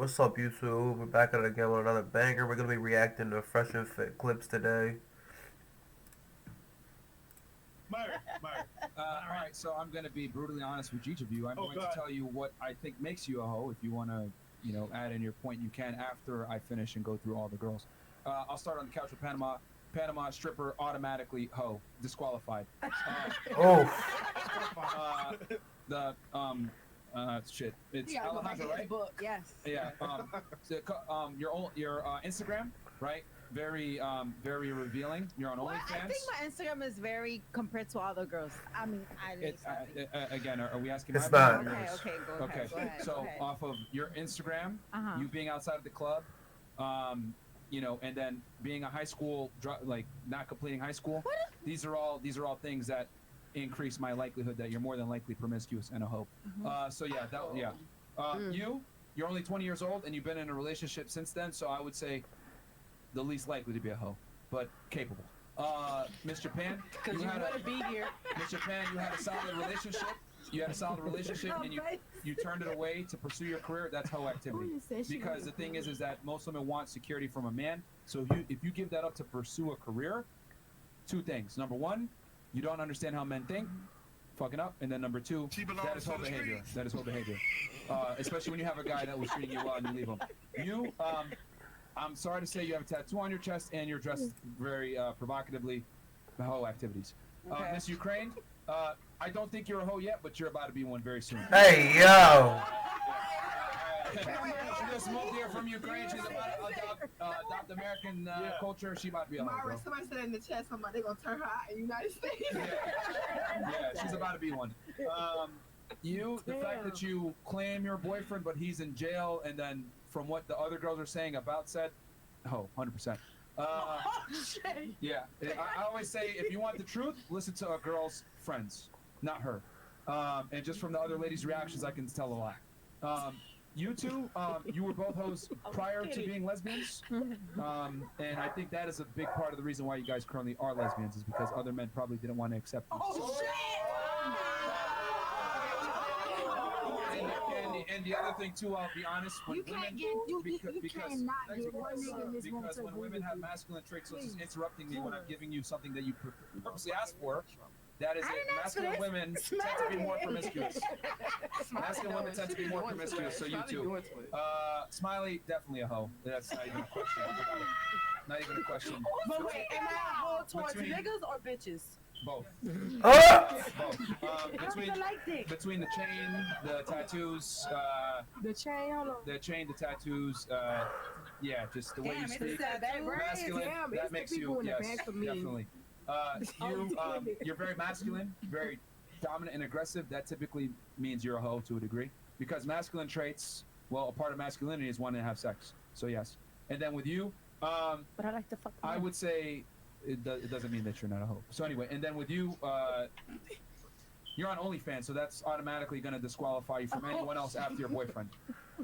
What's up, YouTube? We're back at it again with another banger. We're gonna be reacting to Fresh and Fit clips today. All right, so I'm going to be brutally honest with each of you. I'm going to tell you what I think makes you a hoe. If you want to, add in your point, you can after I finish and go through all the girls. I'll start on the couch with Panama. Panama stripper automatically hoe disqualified. Oh, The shit. It's Alejandro, right? Book. Yes. Yeah. Your Instagram, right? Very revealing. You're on Well, OnlyFans. I think my Instagram is very compared to all the girls. I mean, I didn't. Again, are we asking? It's my not. opinion or yours? Okay. Go Okay, ahead. Go ahead. so go ahead. off of your Instagram, you being outside of the club, and then being a high school, like not completing high school. These are all things that increase my likelihood that you're more than likely promiscuous and a hoe. You're only 20 years old and you've been in a relationship since then, so I would say the least likely to be a hoe, but capable. Miss Japan, you had Miss Japan, you had a solid relationship. You had a solid relationship and you turned it away to pursue your career. That's hoe activity. Because the thing is that most women want security from a man. So if you give that up to pursue a career, two things. Number one, you don't understand how men think, fucking up. And then number two, that is hoe behavior. That is hoe behavior. Especially when you have a guy that was treating you well and you leave him. I'm sorry to say you have a tattoo on your chest and you're dressed very provocatively. Hoe activities. Miss Ukraine, I don't think you're a hoe yet, but you're about to be one very soon. hey, yo. She just moved here from Ukraine. She's about to adopt American culture. She about to be a hoe, bro. Somebody said in the chat, somebody gonna turn her out in the United States. Yeah, she's about to be one. The fact that you claim your boyfriend, but he's in jail, and then from what the other girls are saying about said, 100%. Yeah, I always say if you want the truth, listen to a girl's friends, not her. And just from the other ladies' reactions, I can tell a lot. You two, you were both hoes prior to being lesbians, and I think that is a big part of the reason why you guys currently are lesbians is because other men probably didn't want to accept you. And the other thing too, I'll be honest, when because when women have masculine traits, so it's interrupting me when I'm giving you something that you purposely asked for. That is it. Masculine women tend to be more promiscuous. Masculine women tend to be more promiscuous, so you too. Smiley, definitely a hoe. That's not even a question. Not even a question. But wait, am I a hoe towards niggas or bitches? Both. Both. Between the chain, the tattoos, the chain, the tattoos, just the way you speak. Masculine, that makes you, yes, definitely. You're very masculine, very dominant and aggressive. That typically means you're a hoe to a degree. Because masculine traits, well, a part of masculinity is wanting to have sex. So yes. And then with you, but I like to fuck. I would say it doesn't mean that you're not a hoe. So anyway, and then with you, you're on OnlyFans, so that's automatically going to disqualify you from anyone else after your boyfriend.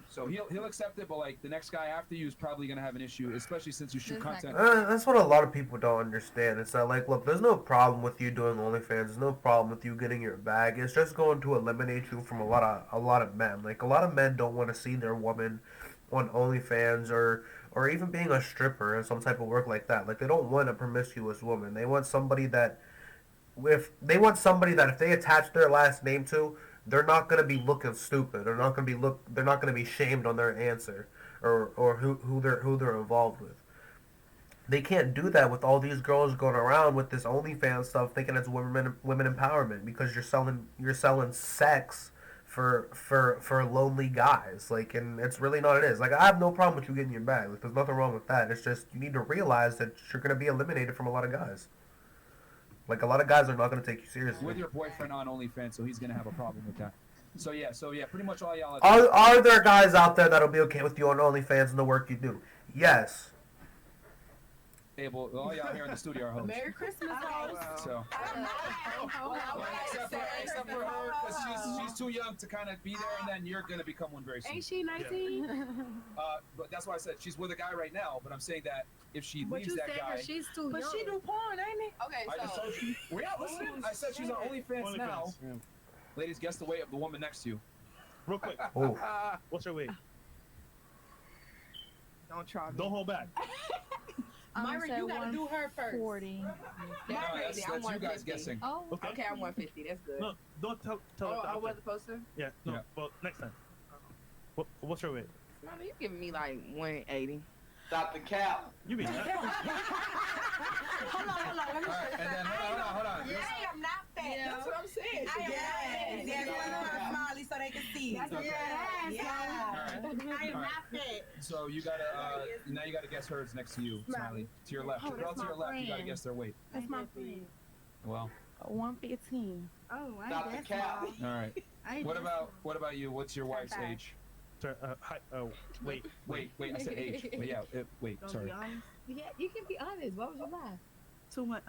So he'll accept it, but like the next guy after you is probably going to have an issue, especially since you shoot content. That's what a lot of people don't understand. It's that, like, look, there's no problem with you doing OnlyFans. There's no problem with you getting your bag. It's just going to eliminate you from a lot of men. Like, a lot of men don't want to see their woman on OnlyFans or even being a stripper or some type of work like that. Like, they don't want a promiscuous woman. They want somebody that if they attach their last name to, they're not gonna be looking stupid. They're not gonna be shamed on their answer or who they're involved with. They can't do that with all these girls going around with this OnlyFans stuff, thinking it's women empowerment because you're selling sex for lonely guys. Like, and it's really not. It is like I have no problem with you getting your bag. Like, there's nothing wrong with that. It's just you need to realize that you're gonna be eliminated from a lot of guys. Like, a lot of guys are not going to take you seriously. With your boyfriend on OnlyFans, so he's going to have a problem with that. So yeah, pretty much all y'all are there guys out there that'll be okay with you on OnlyFans and the work you do? Yes. All y'all here in the studio are hosts. Merry Christmas, host. So. Except for her, because she's too young to kind of be there, and then you're going to become one very soon. Ain't she 19? But that's why I said she's with a guy right now, but I'm saying that if she leaves that guy... she's too young. But she do porn, ain't it? Okay, I just told you. We're not listening. I said she's on OnlyFans now. Yeah. Ladies, guess the weight of the woman next to you. Real quick. Oh. What's her weight? Don't try me. Don't hold back. Myron, you gotta do her first. 40. That's No, crazy. that's I'm you 150. guys guessing. Oh, Okay, I'm 150. That's good. No, don't tell Oh, the I doctor. wasn't supposed to? Yeah, no. Yeah. Well, next time. What's your weight? Mommy, you giving me like 180. Stop the cap. You mean that? Hold on. All right, and then hold on. I am not fat. Yeah. That's what I'm saying. I am not fat. Yes, Smiley, so they can see. That's Okay. Yeah. I am All right. not fat. So you gotta now you gotta guess hers next to you, Smiley. To your left. Oh, The girl that's to your my left, you gotta friend. guess their weight. That's my friend. Well, 115. Oh, I Stop the ain't cap. that small. all right. I ain't What that about you? What's your wife's 35. age? Sorry, height. Oh, wait. Wait, I said age. But yeah, wait, small. sorry. Be honest. yeah, you can be honest. Why would you lie? Too much.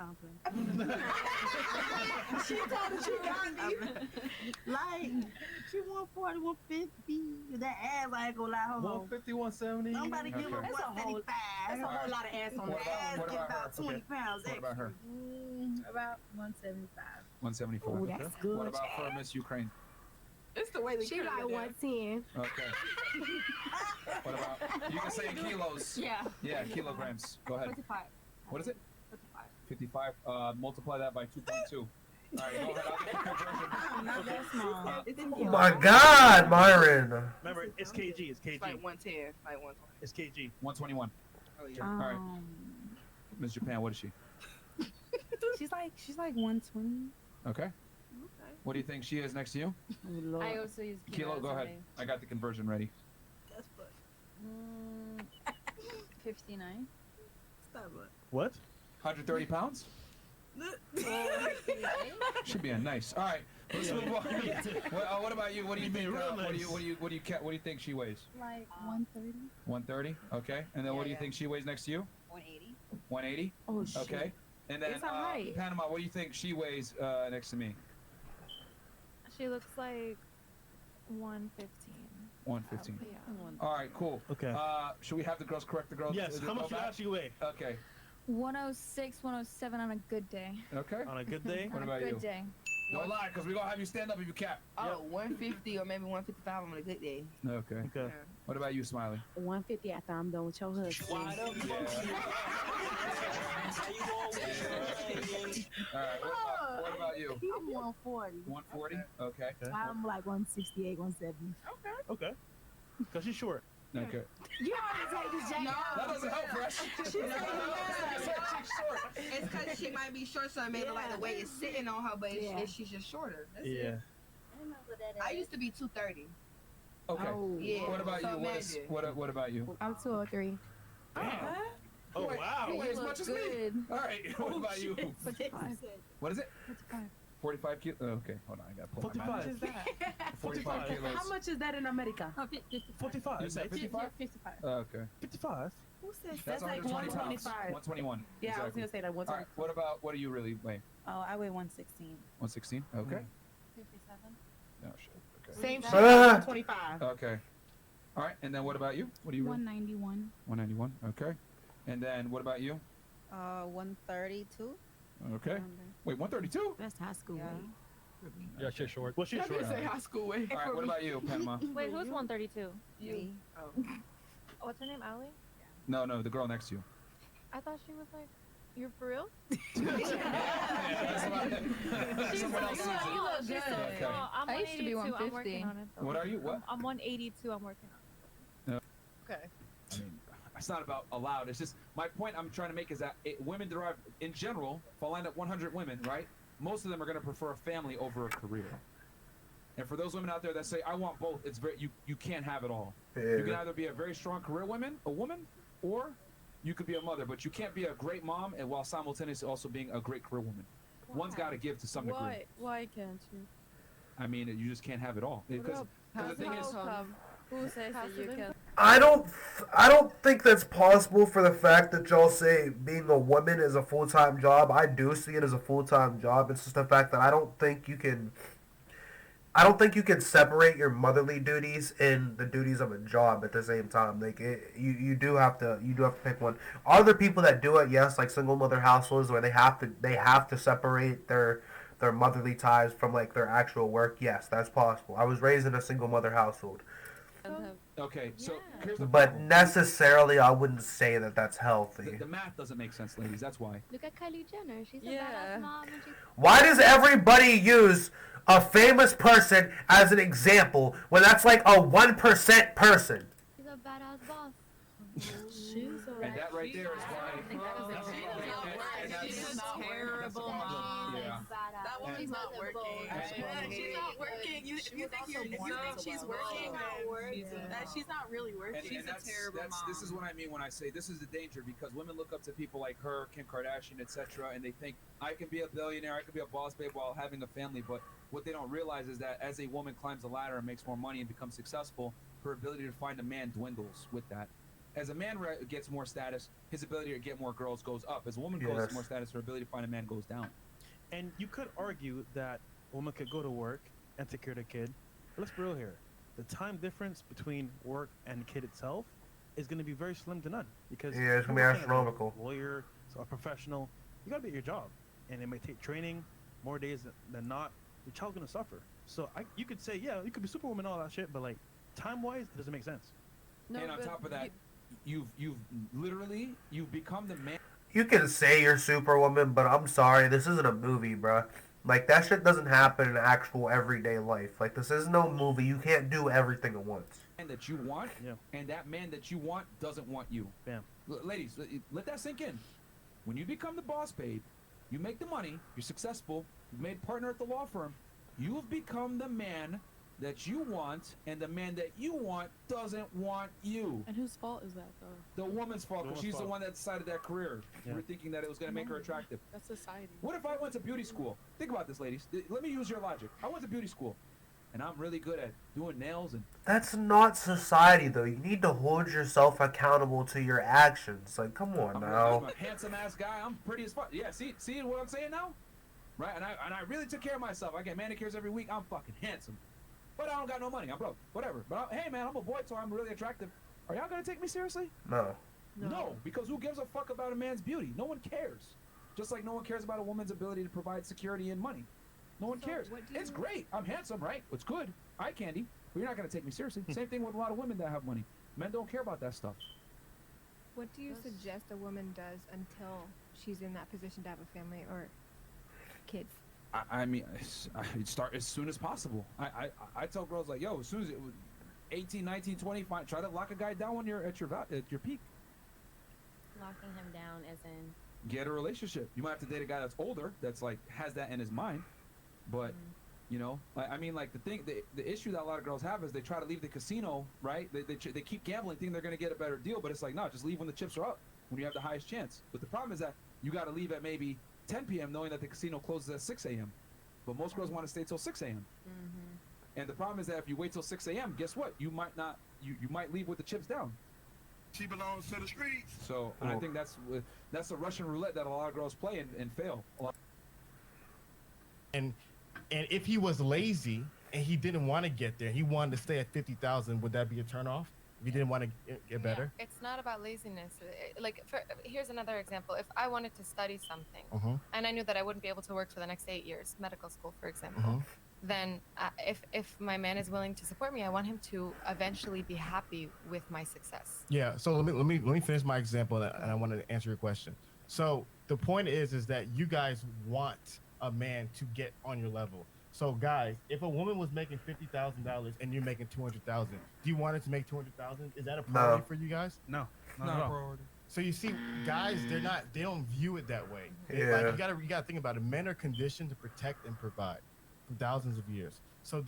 She told us she got me. Like, she 140, 150. That ass like go like her. 150, 170. Somebody give her Okay. That's a whole 175. lot of ass on What that. about- Ass what get about about her? 20 pounds What about her? About 175. 175. Oh, that's good. What about for Miss Ukraine? It's the way they She cut like it down. 110. Okay. What about you can say in kilos. Yeah. Yeah, kilograms. Go ahead. 25. What is it? 55. 55. Multiply that by 2.2. All right, go ahead. I'll get the conversion. Not that small. It's in Oh my God, Myron. Remember, it's kg. It's kg. It's like 110. Like 120. It's kg. 121. Oh, yeah. All right. Miss Japan, what is she? She's like 120. Okay. What do you think she is next to you? Oh, Lord. I also use Kilo, go ahead. I got the conversion ready. That's what. 59. Stop it. What? 130 pounds? Should be a nice. All right. Let's move on. What about you? What do you think? What do you think she weighs? Like 130. 130. Okay. And then what do you Yeah. think she weighs next to you? 180. 180. Oh, shit. Okay. And then It's all right. Panama, what do you think she weighs next to me? She looks like 115. 115. Yeah. All right. Cool. Okay. Should we have the girls correct the girls? Yes. How much you actually weigh? Okay. 106, 107 on a good day. Okay. On a good day? What On about a good you? day. Don't lie, because we're going to have you stand up if you cap. Oh, 150 or maybe 155 on a good day. Okay. Okay. Yeah. What about you, Smiley? 150 after I'm done with your husband. All right. What about you? I'm 140. 140? Okay. I'm like 168, 170. Okay. Because she's short. Okay. You already take this jacket No. That doesn't help, Fresh. It's because she might be short, so maybe like the way it's sitting on her, but Yeah. she's just shorter. That's Yeah. it. I used to be 230. Okay. Oh. Yeah. What about so you? What about you? I'm 203. Damn. Oh, wow. You weigh as You much as look me. good. All right. What about you? 45. What is it? 45. 45 kilos. Okay. Hold on. I got to pull my 45. math. that? 45 kilos. How much is that in America? 45. You said 55? 55. Okay. 55? Who said That's like 120 pounds. 125? 121. Yeah, I was exactly. gonna say that All right. 125. What do you really weigh? Oh, I weigh 116. 116? Okay. 57. Oh, shit. Okay. Same shit. Ah. 125. Okay. All right. And then what about you? What do you really? 191. 191. Okay. And then what about you? 132. Okay. Wait, 132? That's high school. Yeah. Yeah, she's short. Well, she's I short. didn't say high school way. All right. What about you, Panama? Wait, who's 132? You. What's her name, Allie? No, the girl next to you. I thought she was like, you're for real? Someone else sees it. You look good. Okay. I'm I used to be 182. I'm 150. working on it. though. What are you? What? I'm 182. I'm working on it. Okay. I mean, it's not about allowed. It's just my point I'm trying to make is that women derive, in general, if I line up 100 women, right? Most of them are going to prefer a family over a career. And for those women out there that say, I want both, it's very you can't have it all. You can Yeah. either be a very strong career woman, or you could be a mother, but you can't be a great mom and while simultaneously also being a great career woman. One's got to give to some degree. Why can't you? I mean, you just can't have it all. Because the thing is, Who says that you can? I don't think that's possible for the fact that y'all say being a woman is a full-time job. I do see it as a full-time job. It's just the fact that I don't think you can separate your motherly duties and the duties of a job at the same time. Like you do have to pick one. Are there people that do it? Yes, like single mother households where they have to separate their motherly ties from like their actual work. Yes, that's possible. I was raised in a single mother household. Okay, so Yeah. here's the But problem. necessarily, I wouldn't say that that's healthy. The math doesn't make sense, ladies. That's why. Look at Kylie Jenner. She's a Yeah. badass mom. And she's Why does everybody use a famous person as an example when that's like a 1% person? she's a badass boss. She's a And that right there is why. She's a terrible mom. Yeah. That woman's not working. Yeah, she's not working. You think she's working? She's not really working. She's a terrible mom. This is what I mean when I say this is the danger, because women look up to people like her, Kim Kardashian, etc., and they think I can be a billionaire, I can be a boss babe while having a family. But what they don't realize is that as a woman climbs the ladder and makes more money and becomes successful, her ability to find a man dwindles with that. As a man gets more status, his ability to get more girls goes up. As a woman goes Yes. more status, her ability to find a man goes down. And you could argue that a woman could go to work and take care of the kid. But let's be real here. The time difference between work and kid itself is going to be very slim to none. Because Yeah, it's gonna be you're working as a astronomical. lawyer, so a professional, you got to be at your job. And it may take training more days than not. Your child's going to suffer. So you could say, yeah, you could be superwoman and all that shit, but like time-wise, it doesn't make sense. No, And on but top of that, you've literally become the man. You can say you're Superwoman, but I'm sorry, this isn't a movie, bruh. Like, that shit doesn't happen in actual everyday life. Like, this is no movie. You can't do everything at once. That you want, Yeah. and that man that you want doesn't want you. Bam. Ladies, let that sink in. When you become the boss babe, you make the money, you're successful, you've made partner at the law firm, you've become the man that you want, and the man that you want doesn't want you. And whose fault is that, though? The woman's fault, because The woman's she's the fault. one that decided that career. Yeah. You were thinking that it was going to make her attractive. That's society. What if I went to beauty school? Think about this, ladies. Let me use your logic. I went to beauty school, and I'm really good at doing nails and That's not society, though. You need to hold yourself accountable to your actions. Like, come on I'm now. a handsome ass guy. I'm pretty as fuck. Yeah, see what I'm saying now? Right? And I really took care of myself. I get manicures every week. I'm fucking handsome. But I don't got no money. I'm broke. Whatever. But hey, man, I'm a boy, so I'm really attractive. Are y'all gonna take me seriously? No. No, because who gives a fuck about a man's beauty? No one cares. Just like no one cares about a woman's ability to provide security and money. No one So cares. what do It's you- great. I'm handsome, right? It's good. Eye candy. But you're not gonna take me seriously. Same thing with a lot of women that have money. Men don't care about that stuff. What do you suggest a woman does until she's in that position to have a family or kids? I mean, I start as soon as possible. I tell girls like, yo, as soon as it was 18, 19, 20, fine, try to lock a guy down when you're at your peak. Locking him down as in Get a relationship. You might have to date a guy that's older, that's like has that in his mind, but you know, I mean, like the issue that a lot of girls have is they try to leave the casino, right? They keep gambling, thinking they're gonna get a better deal, but it's like no, just leave when the chips are up, when you have the highest chance. But the problem is that you got to leave at maybe 10 p.m. knowing that the casino closes at 6 a.m. But most girls want to stay till 6 a.m. And the problem is that if you wait till 6 a.m., guess what? You might not. You might leave with the chips down. She belongs to the streets. So and I think that's the Russian roulette that a lot of girls play and fail. A lot. And if he was lazy and he didn't want to get there, he wanted to stay at 50,000, would that be a turnoff? If he didn't want to get better? Yeah, it's not about laziness. Here's another example. If I wanted to study something and I knew that I wouldn't be able to work for the next 8 years, medical school, for example, then if my man is willing to support me, I want him to eventually be happy with my success. Yeah. So let me finish my example, and I want to answer your question. So the point is that you guys want a man to get on your level. So guys, if a woman was making $50,000 and you're making $200,000, do you want her to make $200,000? Is that a priority for you guys? No, not No. at all. So you see, guys, they don't view it that way. Yeah. Like, you gotta think about it. Men are conditioned to protect and provide for thousands of years. So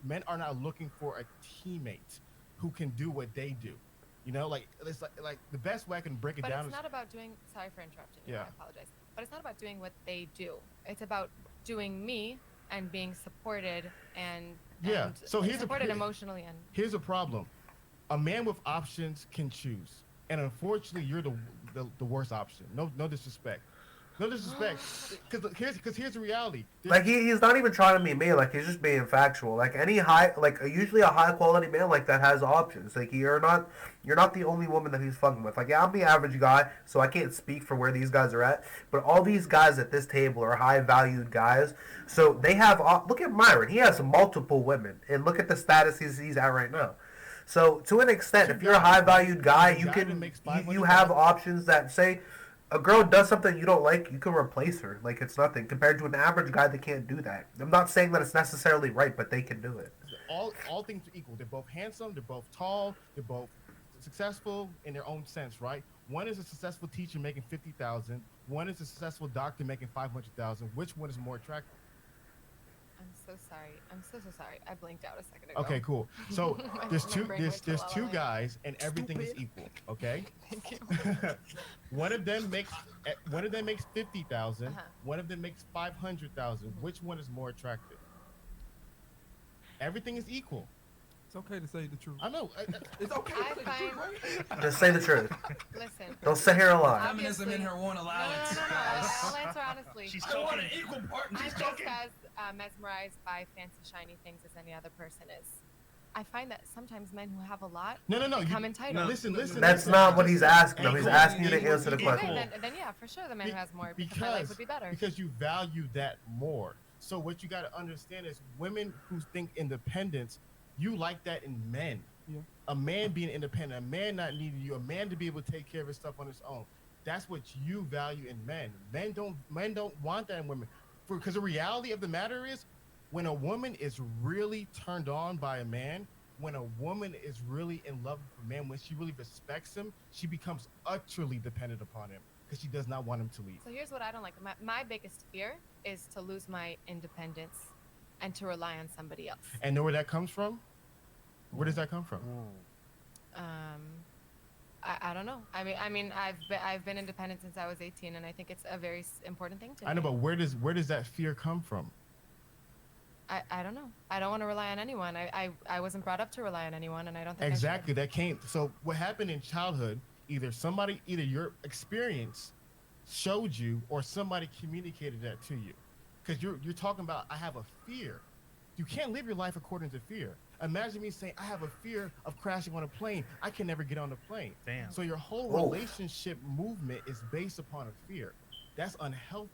men are not looking for a teammate who can do what they do. You know, like it's like the best way I can break it But down it's is not about doing. Sorry for interrupting you. Yeah. I apologize. But it's not about doing what they do. It's about doing me and being supported and Yeah. and So here's supported emotionally and. Here's a problem. A man with options can choose, and unfortunately, you're the worst option. No disrespect. No disrespect. Because here's the reality. Like he's not even trying to be mean. Like he's just being factual. Like usually a high quality man like that has options. Like you're not the only woman that he's fucking with. Like yeah, I'm the average guy, so I can't speak for where these guys are at. But all these guys at this table are high valued guys. So they have. Look at Myron. He has multiple women, and look at the status he's at right now. So to an extent, if you're a high valued guy, you can you have options that say a girl does something you don't like, you can replace her like it's nothing compared to an average guy that can't do that. I'm not saying that it's necessarily right, but they can do it. All things are equal. They're both handsome. They're both tall. They're both successful in their own sense, right? One is a successful teacher making 50,000. One is a successful doctor making 500,000. Which one is more attractive? I'm so sorry. I'm so sorry. I blinked out a second ago. Okay, cool. So there's My two brain there's went to La La two Land. guys and everything is equal. Okay. Thank you. one of them makes 50,000. Uh-huh. One of them makes 500,000. Which one is more attractive? Everything is equal. It's okay to say the truth. I know. It's okay to say the truth, right? Just say the truth. Listen. Don't sit here and lie. Feminism in her won't allow it. No. I'll answer honestly. She's talking. An equal partner. I'm She's just talking. as mesmerized by fancy, shiny things as any other person is. I find that sometimes men who have a lot No. become entitled. Listen. That's not what he's asking. Though. He's asking you to answer the Okay, question. then yeah, for sure the man who has more because my life would be better. Because you value that more. So what you got to understand is women who think independence, you like that in men. Yeah. A man being independent, a man not needing you, a man to be able to take care of his stuff on his own. That's what you value in men. Men don't want that in women. Because the reality of the matter is, when a woman is really turned on by a man, when a woman is really in love with a man, when she really respects him, she becomes utterly dependent upon him because she does not want him to leave. So here's what I don't like. My biggest fear is to lose my independence and to rely on somebody else. And know where that comes from? Where does that come from? I don't know. I mean, I've been independent since I was 18, and I think it's a very important thing to me. I know, but where does that fear come from? I don't know. I don't want to rely on anyone. I wasn't brought up to rely on anyone, and I don't think Exactly. That came. So what happened in childhood? Either your experience showed you, or somebody communicated that to you. Because you're talking about, I have a fear. You can't live your life according to fear. Imagine me saying, I have a fear of crashing on a plane. I can never get on the plane. Damn. So your whole relationship movement is based upon a fear. That's unhealthy.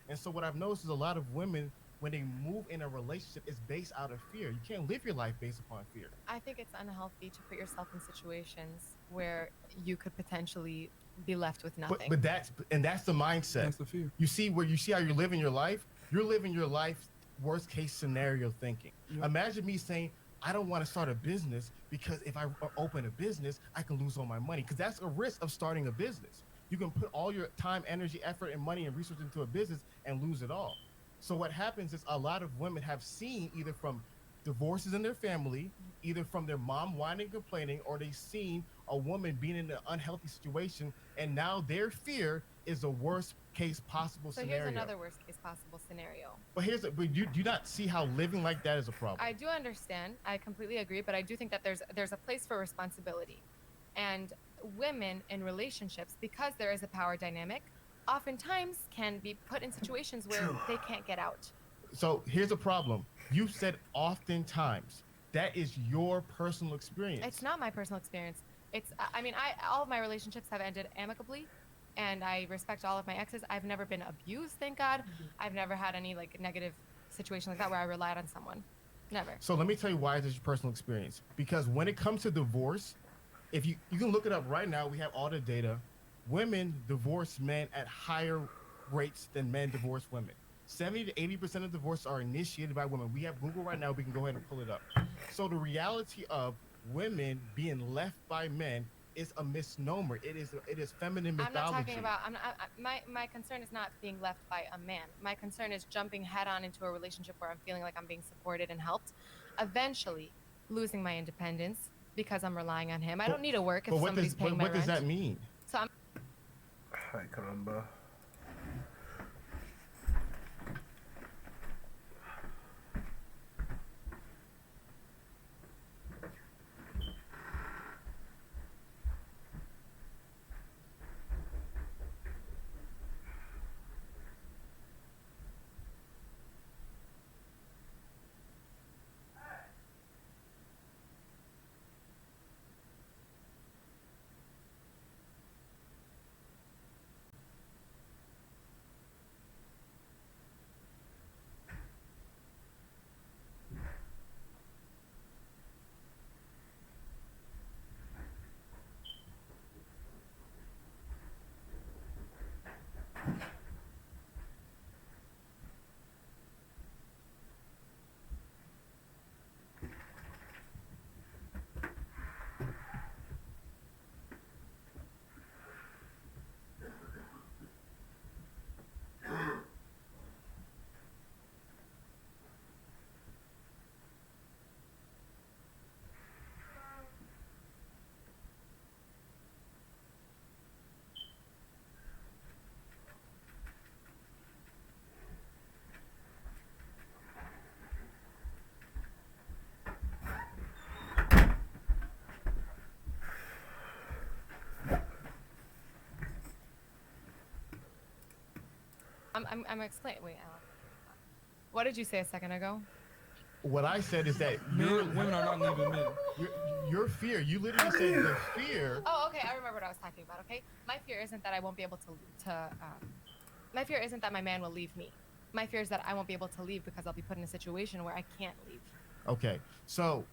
And so what I've noticed is a lot of women, when they move in a relationship, is based out of fear. You can't live your life based upon fear. I think it's unhealthy to put yourself in situations where you could potentially be left with nothing. But that's the mindset. That's the fear. You see how you're living your life? You're living your life worst case scenario thinking. Yep. Imagine me saying, I don't want to start a business because if I open a business, I can lose all my money. Because that's a risk of starting a business. You can put all your time, energy, effort, and money and research into a business and lose it all. So what happens is a lot of women have seen either from divorces in their family, either from their mom whining and complaining, or they've seen a woman being in an unhealthy situation, and now their fear is the worst case possible scenario. Here's another worst case possible scenario. But but you do not see how living like that is a problem. I do understand. I completely agree, but I do think that there's a place for responsibility. And women in relationships, because there is a power dynamic, oftentimes can be put in situations where they can't get out. So here's a problem. You said oftentimes. That is your personal experience. It's not my personal experience. All of my relationships have ended amicably, and I respect all of my exes. I've never been abused, thank God. I've never had any negative situation like that where I relied on someone. Never. So let me tell you why this is your personal experience. Because when it comes to divorce, if you can look it up right now, we have all the data. Women divorce men at higher rates than men divorce women. 70 to 80% of divorces are initiated by women. We have Google right now. We can go ahead and pull it up. So the reality of women being left by men is a misnomer. It is feminine mythology. I'm not talking about. My concern is not being left by a man. My concern is jumping head on into a relationship where I'm feeling like I'm being supported and helped, eventually losing my independence because I'm relying on him. I don't need to work if somebody's paying my rent. What does that mean? So I'm. Ay, caramba. I'm explaining. Wait, Alan. What did you say a second ago? What I said is that women are not leaving men. Your fear. You literally said the fear. Oh, okay. I remember what I was talking about. Okay, my fear isn't that I won't be able to. My fear isn't that my man will leave me. My fear is that I won't be able to leave because I'll be put in a situation where I can't leave. Okay, so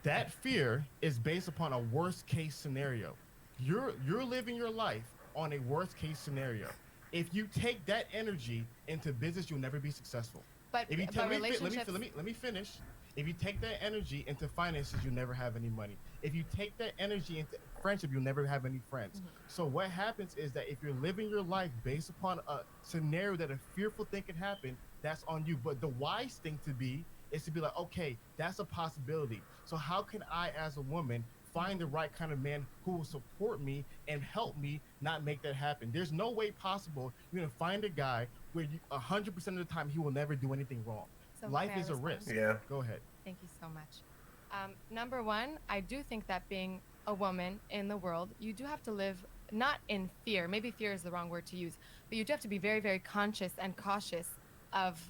that fear is based upon a worst case scenario. You're living your life on a worst case scenario. If you take that energy into business, you'll never be successful. But if you relationships... let me finish. If you take that energy into finances, you'll never have any money. If you take that energy into friendship, you'll never have any friends. Mm-hmm. So what happens is that if you're living your life based upon a scenario that a fearful thing can happen, that's on you. But the wise thing to be is to be like, okay, that's a possibility. So how can I, as a woman, find the right kind of man who will support me and help me not make that happen? There's no way possible you're gonna find a guy where 100% of the time he will never do anything wrong. So Life can I is a respond? risk. Yeah. Go ahead. Thank you so much. Number one, I do think that being a woman in the world, you do have to live not in fear. Maybe fear is the wrong word to use, but you do have to be very, very conscious and cautious of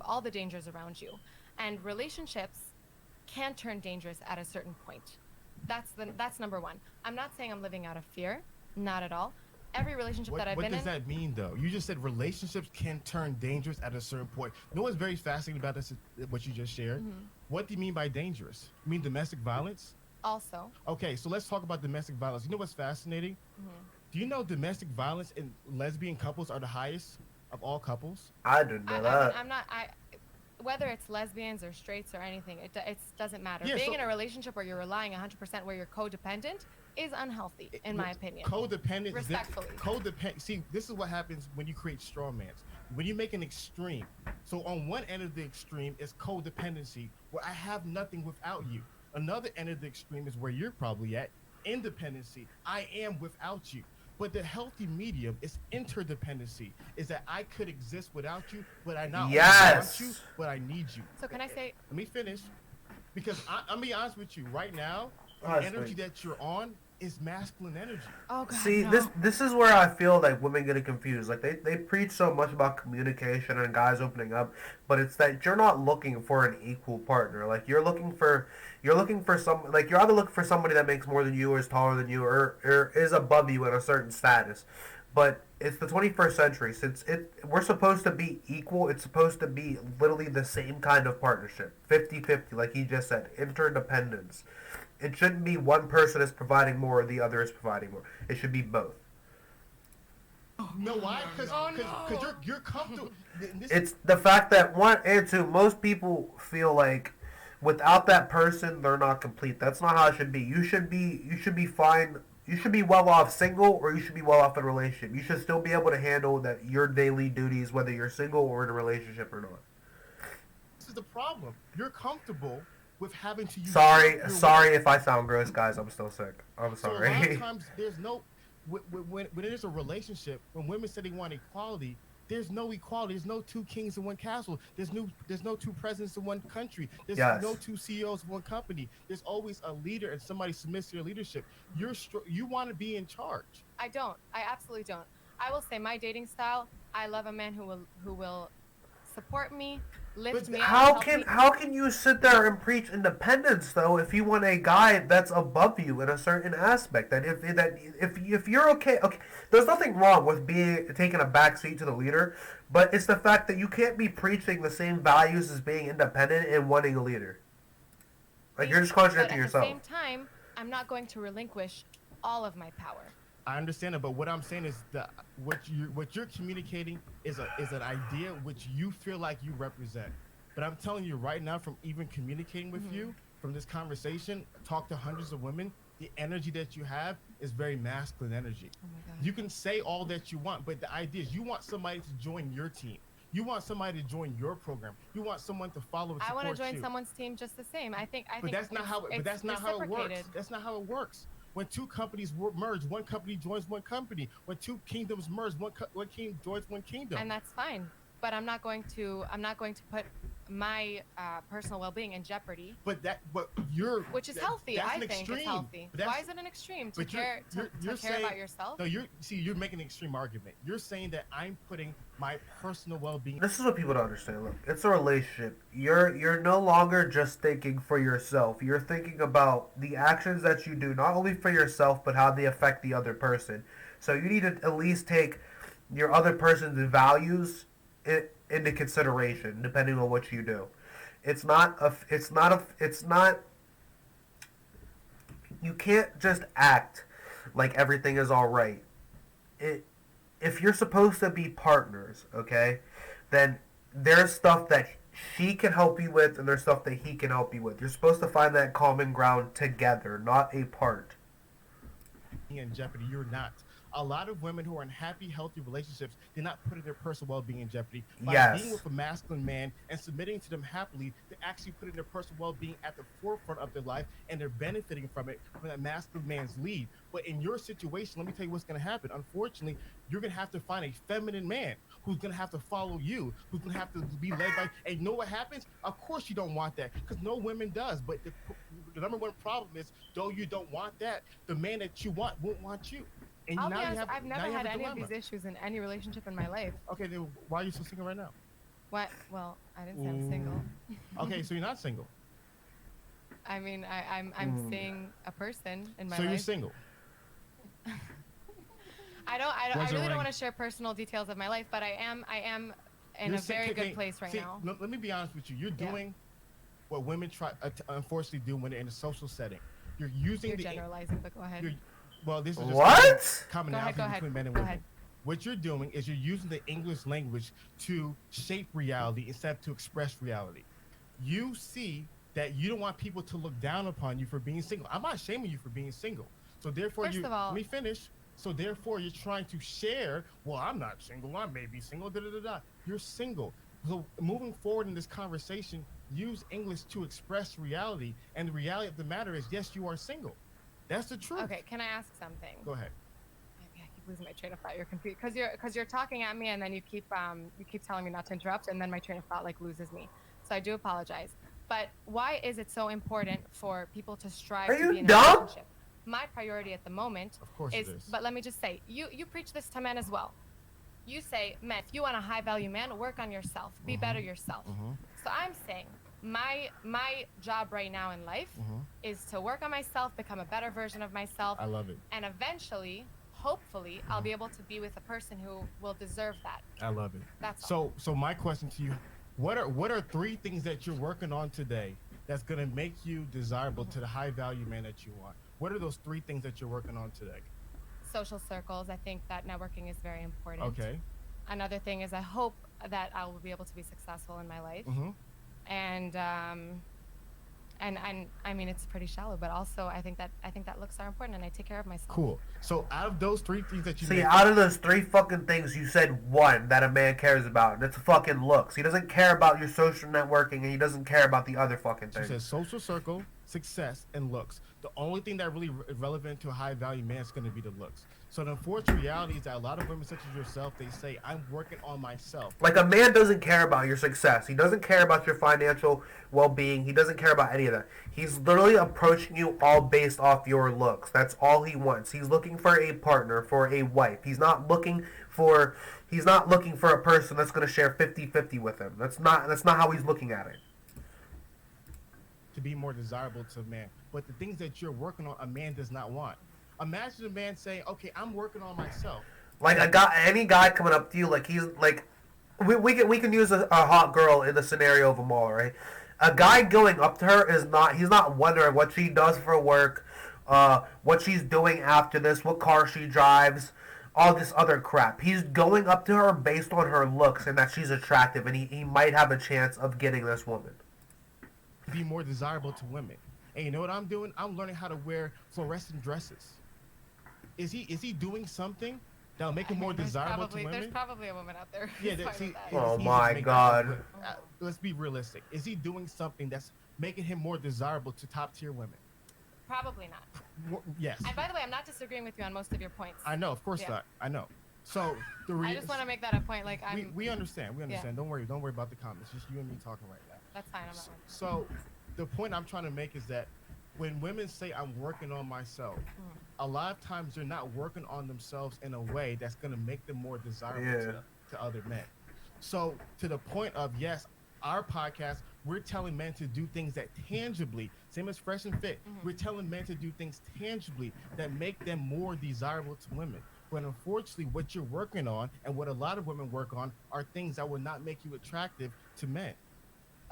all the dangers around you. And relationships can turn dangerous at a certain point. That's number one. I'm not saying I'm living out of fear, not at all. Every relationship that I've been in. What does that mean, though? You just said relationships can turn dangerous at a certain point. You know what's very fascinating about this, what you just shared? Mm-hmm. What do you mean by dangerous? You mean domestic violence? Also. Okay, so let's talk about domestic violence. You know what's fascinating? Mm-hmm. Do you know domestic violence in lesbian couples are the highest of all couples? I didn't know that. I'm not. Whether it's lesbians or straights or anything, it doesn't matter. Yeah, Being so- in a relationship where you're relying 100% where you're codependent is unhealthy, in my opinion. Codependent. Respectfully. See, this is what happens when you create straw mans. When you make an extreme. So on one end of the extreme is codependency, where I have nothing without you. Another end of the extreme is where you're probably at, independency. I am without you. But the healthy medium is interdependency, is that I could exist without you, but I not only want you, but I need you. So can I say? Let me finish, because I'm be honest with you. Right now, the Honestly. energy that you're on is masculine energy. Oh God. See, no. this is where I feel like women get confused. Like they preach so much about communication and guys opening up, but it's that you're not looking for an equal partner. Like you're looking for some, like you're either looking for somebody that makes more than you, or is taller than you, or is above you in a certain status. But it's the 21st century. Since we're supposed to be equal, it's supposed to be literally the same kind of partnership, 50-50, like he just said, interdependence. It shouldn't be one person is providing more or the other is providing more. It should be both. No, why? Because you're comfortable. It's the fact that one and two, most people feel like without that person, they're not complete. That's not how it should be. You should be fine. You should be well off single, or you should be well off in a relationship. You should still be able to handle that your daily duties, whether you're single or in a relationship or not. This is the problem. You're comfortable with having to use. Sorry if I sound gross, guys. I'm still sick. I'm So a lot sorry. of times there's no when there's a relationship, when women say they want equality, there's no equality. There's no two kings in one castle. There's no two presidents in one country. There's no two CEOs of one company. There's always a leader and somebody submits to your leadership. You want to be in charge. I don't. I absolutely don't. I will say my dating style. I love a man who will support me, lift me up. How can you sit there and preach independence though if you want a guy that's above you in a certain aspect? That if you're okay, there's nothing wrong with taking a back seat to the leader, but it's the fact that you can't be preaching the same values as being independent and wanting a leader. Like you're just contradicting yourself. At the same time, I'm not going to relinquish all of my power. I understand it, but what I'm saying is that what you're communicating is an idea which you feel like you represent. But I'm telling you right now, from even communicating with you, from this conversation, talk to hundreds of women, the energy that you have is very masculine energy. Oh my God. You can say all that you want, but the idea is you want somebody to join your team. You want somebody to join your program. You want someone to follow and support you. I want to join someone's team just the same. I think that's not how it works. reciprocated. That's not how it works. When two companies merge, one company joins one company. When two kingdoms merge, one kingdom joins one kingdom. And that's fine. But I'm not going to put my personal well-being in jeopardy. But which is healthy. I think extreme. it's healthy. Why is it an extreme to care saying, about yourself? No, you're making an extreme argument. You're saying that I'm putting my personal well-being. This is what people don't understand. Look, it's a relationship. You're no longer just thinking for yourself. You're thinking about the actions that you do, not only for yourself, but how they affect the other person. So you need to at least take your other person's values into consideration, depending on what you do. It's not. You can't just act like everything is all right. If you're supposed to be partners, okay, then there's stuff that she can help you with, and there's stuff that he can help you with. You're supposed to find that common ground together, not apart. In jeopardy, you're not. A lot of women who are in happy, healthy relationships, they're not putting their personal well-being in jeopardy. By being with a masculine man and submitting to them happily, they're actually putting their personal well-being at the forefront of their life, and they're benefiting from it, from that masculine man's lead. But in your situation, let me tell you what's going to happen. Unfortunately, you're going to have to find a feminine man who's going to have to follow you, who's going to have to be led by. And you know what happens? Of course you don't want that, because no woman does. But the number one problem is, though you don't want that, the man that you want won't want you. And I'll be honest, I've never had any of these issues in any relationship in my life. Okay, then why are you so single right now? What? Well, I didn't say I'm single. Okay, so you're not single. I mean, I'm seeing a person in my life. So you're single. I really don't want to share personal details of my life, but I am in a very good place right now. Let me be honest with you. You're doing what women try unfortunately do when they're in a social setting. You're generalizing, but go ahead. Well, this is just what? Commonality between men and women. What you're doing is you're using the English language to shape reality instead of to express reality. You see that you don't want people to look down upon you for being single. I'm not shaming you for being single. So therefore, let me finish. So therefore, you're trying to share, well, I'm not single. I may be single. You're single. So moving forward in this conversation, use English to express reality. And the reality of the matter is, yes, you are single. That's the truth. Okay, can I ask something? Go ahead. I keep losing my train of thought. You're confused because you're talking at me, and then you keep telling me not to interrupt, and then my train of thought loses me. So I do apologize. But why is it so important for people to strive to be in a relationship? My priority at the moment is. But let me just say, you preach this to men as well. You say, men, if you want a high value man, work on yourself, be better yourself. So I'm saying, my job right now in life is to work on myself, become a better version of myself. I love it. And eventually, hopefully, I'll be able to be with a person who will deserve that. I love it. That's all. So my question to you, what are 3 things that you're working on today that's going to make you desirable to the high value man that you want? What are those 3 things that you're working on today? Social circles. I think that networking is very important. Okay. Another thing is I hope that I will be able to be successful in my life. And I mean, it's pretty shallow, but also I think that looks are important, and I take care of myself. Cool. So out of those 3 things that you out of those 3 fucking things, you said one that a man cares about, and it's fucking looks. He doesn't care about your social networking, and he doesn't care about the other fucking things. She says social circle, success, and looks. The only thing that really relevant to a high value man is going to be the looks. So the unfortunate reality is that a lot of women such as yourself, they say, I'm working on myself. Like, a man doesn't care about your success. He doesn't care about your financial well-being. He doesn't care about any of that. He's literally approaching you all based off your looks. That's all he wants. He's looking for a partner, for a wife. He's not looking for a person that's going to share 50-50 with him. That's not how he's looking at it. To be more desirable to a man. But the things that you're working on, a man does not want. Imagine a man saying, okay, I'm working on myself. Like any guy coming up to you, like he's like, we can use a hot girl in the scenario of a mall, right? A guy going up to her he's not wondering what she does for work, what she's doing after this, what car she drives, all this other crap. He's going up to her based on her looks and that she's attractive, and he might have a chance of getting this woman. Be more desirable to women. And you know what I'm doing? I'm learning how to wear fluorescent dresses. Is he doing something that'll make him more desirable to women? There's probably a woman out there. Yeah. Oh my God. Let's be realistic. Is he doing something that's making him more desirable to top tier women? Probably not. Yes. And by the way, I'm not disagreeing with you on most of your points. I know, of course not. I know. So I just want to make that a point. Like we understand. We understand. Yeah. Don't worry about the comments. Just you and me talking right now. That's fine. I'm not. So, the point I'm trying to make is that when women say I'm working on myself, a lot of times they're not working on themselves in a way that's going to make them more desirable to other men. So, to the point of, yes, our podcast, we're telling men to do things that tangibly, same as Fresh and Fit, we're telling men to do things tangibly that make them more desirable to women. But unfortunately, what you're working on and what a lot of women work on are things that will not make you attractive to men.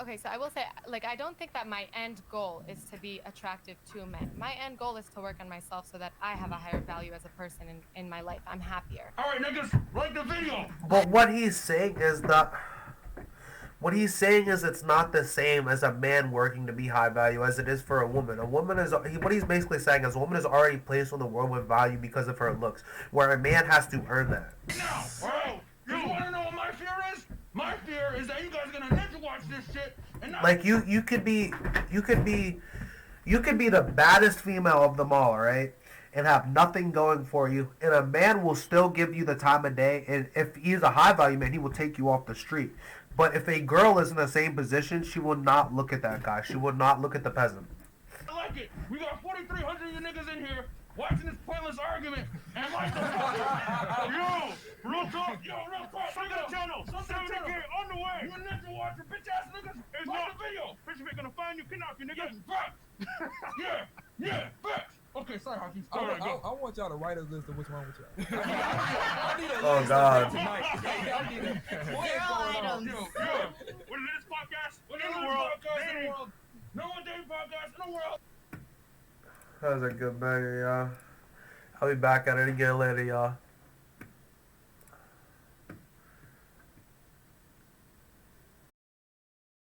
Okay, so I will say, like, I don't think that my end goal is to be attractive to men. My end goal is to work on myself so that I have a higher value as a person in my life. I'm happier. All right, niggas, like the video. But what he's saying is that. What he's saying is it's not the same as a man working to be high value as it is for a woman. A woman is, what he's basically saying is a woman is already placed in the world with value because of her looks, where a man has to earn that. Now, bro, you want to know what my fear is? My fear is that you guys are gonna ninja watch this shit and not. Like you could be the baddest female of them all, right? And have nothing going for you, and a man will still give you the time of day, and if he's a high value man, he will take you off the street. But if a girl is in the same position, she will not look at that guy. She will not look at the peasant. I like it. We got 4,300 of you niggas in here watching this pointless argument and like the yo, real talk, sub to the channel, on the way. You a ninja watcher, bitch ass niggas. It's watch the video. Bitch, we're gonna find you, kidnap you, niggas. Yeah, facts. Okay, sorry, Hockey. I want y'all to write a list of what's wrong with y'all. I need a Oh, list God. tonight. I need a items. What is this podcast? What is the world? No one dating podcast in the world. That was a good banger, y'all. I'll be back at it again later, y'all.